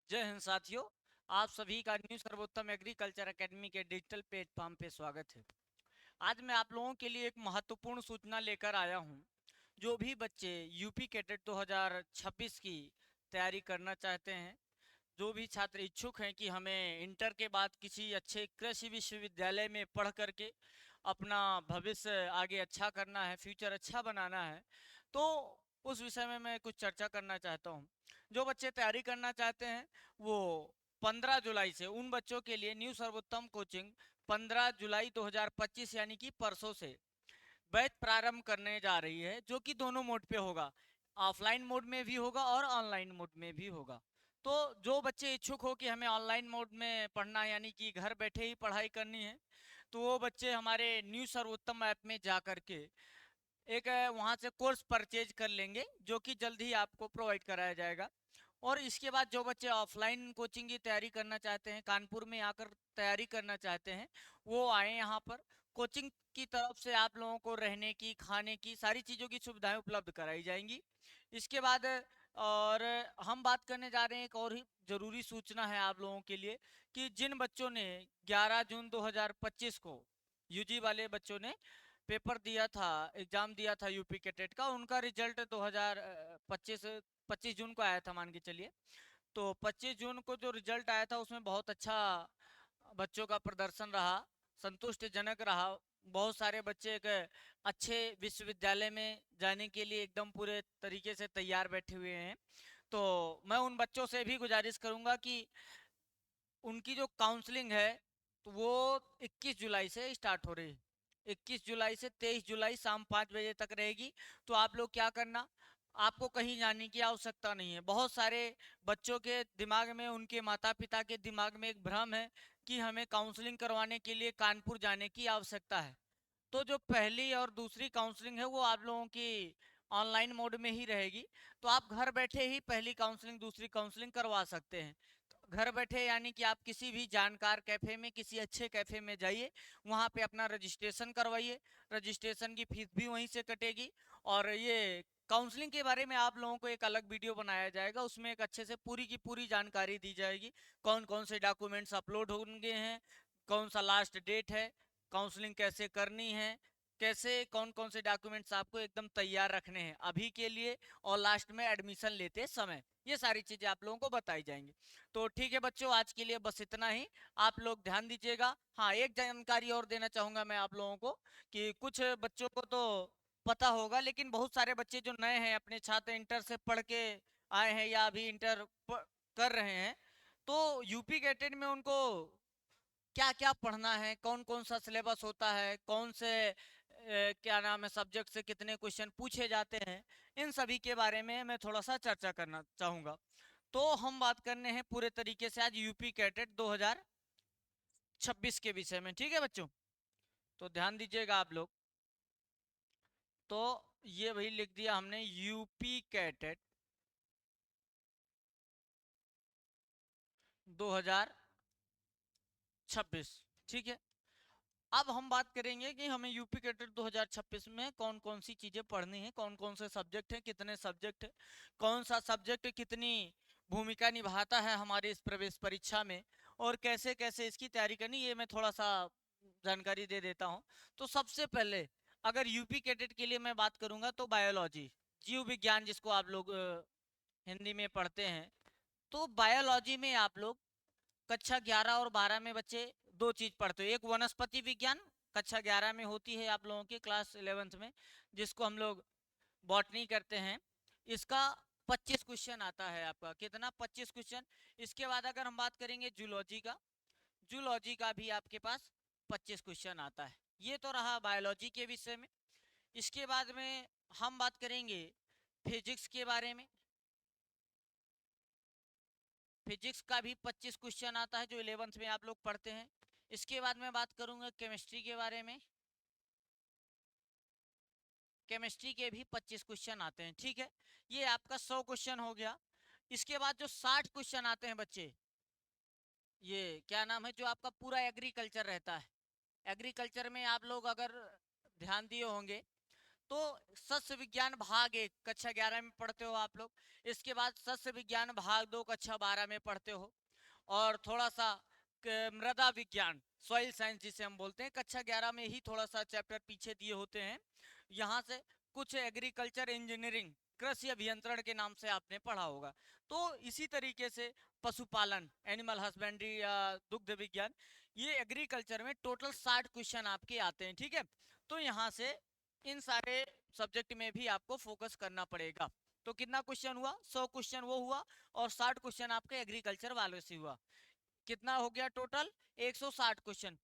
जय हिंद साथियों। आप सभी का न्यू सर्वोत्तम एग्रीकल्चर एकेडमी के डिजिटल प्लेटफॉर्म पे स्वागत है। आज मैं आप लोगों के लिए एक महत्वपूर्ण सूचना लेकर आया हूं। जो भी बच्चे यूपी कैडेट 2026 की तैयारी करना चाहते हैं, जो भी छात्र इच्छुक हैं कि हमें इंटर के बाद किसी अच्छे कृषि विश्वविद्यालय में पढ़ करके अपना भविष्य आगे अच्छा करना है, फ्यूचर अच्छा बनाना है, तो उस विषय में मैं कुछ चर्चा करना चाहता हूं। जो बच्चे तैयारी करना चाहते हैं वो 15 जुलाई से, उन बच्चों के लिए न्यू सर्वोत्तम कोचिंग 15 जुलाई 2025 यानी कि परसों से बैच प्रारंभ करने जा रही है, जो कि दोनों मोड पे होगा। ऑफलाइन मोड में भी होगा और ऑनलाइन मोड में भी होगा। तो जो बच्चे इच्छुक हो कि हमें ऑनलाइन मोड में पढ़ना है, यानी कि घर बैठे ही पढ़ाई करनी है, तो वो बच्चे हमारे न्यू सर्वोत्तम ऐप में जा करके एक वहाँ से कोर्स परचेज कर लेंगे, जो कि जल्द ही आपको प्रोवाइड कराया जाएगा। और इसके बाद जो बच्चे ऑफलाइन कोचिंग की तैयारी करना चाहते हैं, कानपुर में आकर तैयारी करना चाहते हैं, वो आए यहाँ पर। कोचिंग की तरफ से आप लोगों को रहने की, खाने की, सारी चीज़ों की सुविधाएं उपलब्ध कराई जाएंगी। इसके बाद और हम बात करने जा रहे हैं, एक और ही जरूरी सूचना है आप लोगों के लिए कि जिन बच्चों ने 11 जून 2025 को, यूजी वाले बच्चों ने पेपर दिया था, एग्जाम दिया था यूपी के टेट का, उनका रिजल्ट 2025 25 जून को आया था, मान के चलिए। तो 25 जून को जो रिजल्ट आया था उसमें बहुत अच्छा बच्चों का प्रदर्शन रहा, संतुष्टिजनक रहा। बहुत सारे बच्चे एक अच्छे विश्वविद्यालय में जाने के लिए एकदम पूरे तरीके से तैयार बैठे हुए हैं। तो मैं उन बच्चों से भी गुजारिश करूंगा कि उनकी जो काउंसलिंग है तो वो 21 जुलाई से स्टार्ट हो रही है। 21 जुलाई से 23 जुलाई शाम 5 बजे तक रहेगी। तो आप लोग क्या करना, आपको कहीं जाने की आवश्यकता नहीं है। बहुत सारे बच्चों के दिमाग में, उनके माता पिता के दिमाग में एक भ्रम है कि हमें काउंसलिंग करवाने के लिए कानपुर जाने की आवश्यकता है। तो जो पहली और दूसरी काउंसलिंग है वो आप लोगों की ऑनलाइन मोड में ही रहेगी। तो आप घर बैठे ही पहली काउंसलिंग, दूसरी काउंसलिंग करवा सकते हैं। तो घर बैठे यानी कि आप किसी भी जानकार कैफे में, किसी अच्छे कैफे में जाइए, वहाँ पे अपना रजिस्ट्रेशन करवाइए। रजिस्ट्रेशन की फीस भी वहीं से कटेगी। और ये काउंसलिंग के बारे में आप लोगों को एक अलग वीडियो बनाया जाएगा, उसमें एक अच्छे से पूरी की पूरी जानकारी दी जाएगी। कौन कौन से डॉक्यूमेंट्स अपलोड होंगे हैं, कौन सा लास्ट डेट है, काउंसलिंग कैसे करनी है, कैसे कौन कौन से डॉक्यूमेंट्स आपको एकदम तैयार रखने हैं अभी के लिए और लास्ट में एडमिशन लेते समय, ये सारी चीजें आप लोगों को बताई जाएंगी। तो ठीक है बच्चों, आज के लिए बस इतना ही। आप लोग ध्यान दीजिएगा। हाँ, एक जानकारी और देना चाहूंगा मैं आप लोगों को कि कुछ बच्चों को तो पता होगा, लेकिन बहुत सारे बच्चे जो नए हैं, अपने छात्र इंटर से पढ़ के आए हैं या अभी इंटर कर रहे हैं, तो यूपी गेटेड में उनको क्या क्या पढ़ना है, कौन कौन सा सिलेबस होता है, कौन से क्या नाम है सब्जेक्ट से कितने क्वेश्चन पूछे जाते हैं, इन सभी के बारे में मैं थोड़ा सा चर्चा करना चाहूंगा। तो हम बात करने हैं पूरे तरीके से आज यूपी कैटेट 2026 के विषय में। ठीक है बच्चों, तो ध्यान दीजिएगा आप लोग। तो ये वही लिख दिया हमने, यूपी कैटेट 2026। ठीक है, अब हम बात करेंगे कि हमें यूपी कैडेट 2026 में कौन कौन सी चीजें पढ़नी है, कौन कौन से सब्जेक्ट हैं, कितने सब्जेक्ट है, कौन सा सब्जेक्ट कितनी भूमिका निभाता है हमारी इस प्रवेश परीक्षा में, और कैसे कैसे इसकी तैयारी करनी, ये मैं थोड़ा सा जानकारी दे देता हूँ। तो सबसे पहले अगर यूपी कैडेट के लिए मैं बात करूंगा तो बायोलॉजी, जीव विज्ञान जिसको आप लोग हिंदी में पढ़ते हैं, तो बायोलॉजी में आप लोग कक्षा 11 और 12 में बच्चे दो चीज पढ़ते हो। एक वनस्पति विज्ञान कक्षा 11 में होती है आप लोगों के क्लास 11th में, जिसको हम लोग बॉटनी करते हैं। इसका 25 क्वेश्चन आता है आपका, कितना, 25 क्वेश्चन। इसके बाद अगर हम बात करेंगे जूलॉजी का, जूलॉजी का भी आपके पास 25 क्वेश्चन आता है। ये तो रहा बायोलॉजी के विषय में। इसके बाद में हम बात करेंगे फिजिक्स के बारे में। फिजिक्स का भी 25 क्वेश्चन आता है जो 11th में आप लोग पढ़ते हैं। इसके बाद मैं बात करूंगा केमिस्ट्री के बारे में। केमिस्ट्री के भी 25 क्वेश्चन आते हैं। ठीक है, ये आपका 100 क्वेश्चन हो गया। इसके बाद जो 60 क्वेश्चन आते हैं बच्चे, ये क्या नाम है, जो आपका पूरा एग्रीकल्चर रहता है। एग्रीकल्चर में आप लोग अगर ध्यान दिए होंगे तो सस्य विज्ञान भाग 1 कक्षा 11 में पढ़ते हो आप लोग। इसके बाद सस्य विज्ञान भाग 2 कक्षा 12 में पढ़ते हो। और थोड़ा सा मृदा विज्ञान, सॉइल साइंस जिसे हम बोलते हैं, कक्षा 11 में ही थोड़ा सा चैप्टर पीछे दिए होते हैं। यहाँ से कुछ एग्रीकल्चर इंजीनियरिंग, कृषि अभियंत्रण के नाम से आपने पढ़ा होगा। तो इसी तरीके से पशुपालन, एनिमल हस्बेंड्री या दुग्ध विज्ञान, ये एग्रीकल्चर में टोटल 60 क्वेश्चन आपके आते हैं, ठीक है। तो यहाँ से इन सारे सब्जेक्ट में भी आपको फोकस करना पड़ेगा। तो कितना क्वेश्चन हुआ, 100 क्वेश्चन वो हुआ, और 60 क्वेश्चन आपके एग्रीकल्चर वालों से हुआ। कितना हो गया टोटल, 160 क्वेश्चन।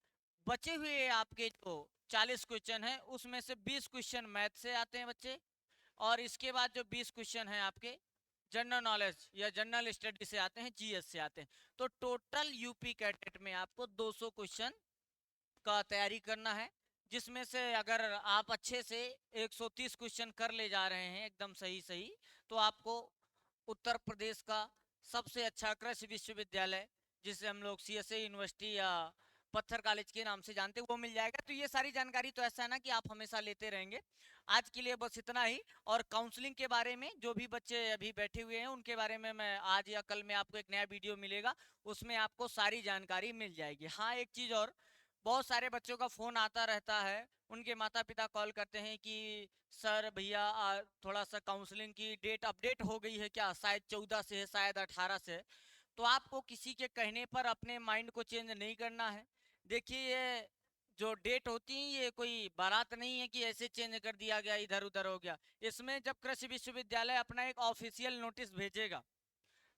बचे हुए आपके जो 40 क्वेश्चन है, उसमें से 20 क्वेश्चन मैथ से आते हैं बच्चे, और इसके बाद जो 20 क्वेश्चन हैं आपके जनरल नॉलेज या जनरल स्टडी से आते हैं, जीएस से आते हैं। तो टोटल यूपी कैडेट में आपको 200 क्वेश्चन का तैयारी करना है, जिसमें से अगर आप अच्छे से 130 क्वेश्चन कर ले जा रहे हैं एकदम सही सही, तो आपको उत्तर प्रदेश का सबसे अच्छा कृषि विश्वविद्यालय, जिसे हम लोग सीएसए यूनिवर्सिटी या पत्थर कॉलेज के नाम से जानते हैं, वो मिल जाएगा। तो ये सारी जानकारी तो ऐसा है ना कि आप हमेशा लेते रहेंगे। आज के लिए बस इतना ही। और काउंसलिंग के बारे में जो भी बच्चे अभी बैठे हुए हैं, उनके बारे में मैं आज या कल में आपको एक नया वीडियो मिलेगा, उसमें आपको सारी जानकारी मिल जाएगी। हाँ, एक चीज़ और, बहुत सारे बच्चों का फोन आता रहता है, उनके माता पिता कॉल करते हैं कि सर भैया थोड़ा सा काउंसलिंग की डेट अपडेट हो गई है क्या, शायद 14 से है, शायद 18 से है। तो आपको किसी के कहने पर अपने माइंड को चेंज नहीं करना है। देखिए, ये जो डेट होती है, ये कोई बारात नहीं है कि ऐसे चेंज कर दिया गया, इधर उधर हो गया। इसमें जब कृषि विश्वविद्यालय अपना एक ऑफिशियल नोटिस भेजेगा,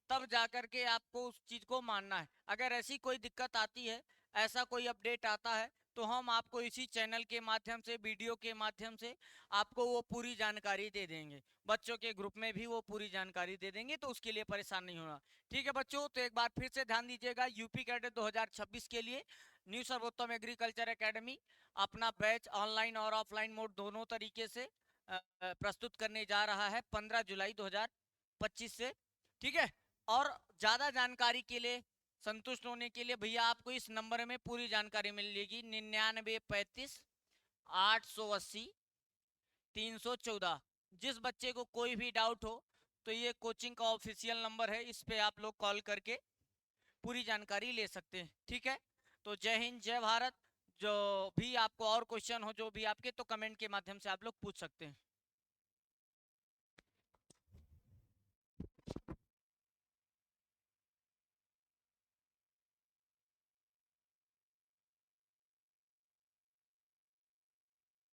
तब जाकर के आपको उस चीज को मानना है। अगर ऐसी कोई दिक्कत आती है, ऐसा कोई अपडेट आता है, तो हम आपको इसी चैनल के माध्यम से, वीडियो के माध्यम से आपको वो पूरी जानकारी दे देंगे। बच्चों के ग्रुप में भी वो पूरी जानकारी दे देंगे, तो उसके लिए परेशान नहीं होना। ठीक है बच्चों, तो एक बार फिर से ध्यान दीजिएगा, यूपी कैडेट 2026 के लिए न्यू सर्वोत्तम एग्रीकल्चर एकेडमी अपना बैच ऑनलाइन और ऑफलाइन मोड दोनों तरीके से प्रस्तुत करने जा रहा है 15 जुलाई 2025 से। ठीक है। और ज्यादा जानकारी के लिए, संतुष्ट होने के लिए, भैया आपको इस नंबर में पूरी जानकारी मिलेगी, 99 35 880 314। जिस बच्चे को कोई भी डाउट हो, तो ये कोचिंग का ऑफिशियल नंबर है, इस पे आप लोग कॉल करके पूरी जानकारी ले सकते हैं। ठीक है। तो जय हिंद, जय भारत। जो भी आपको और क्वेश्चन हो, जो भी आपके, तो कमेंट के माध्यम से आप लोग पूछ सकते हैं।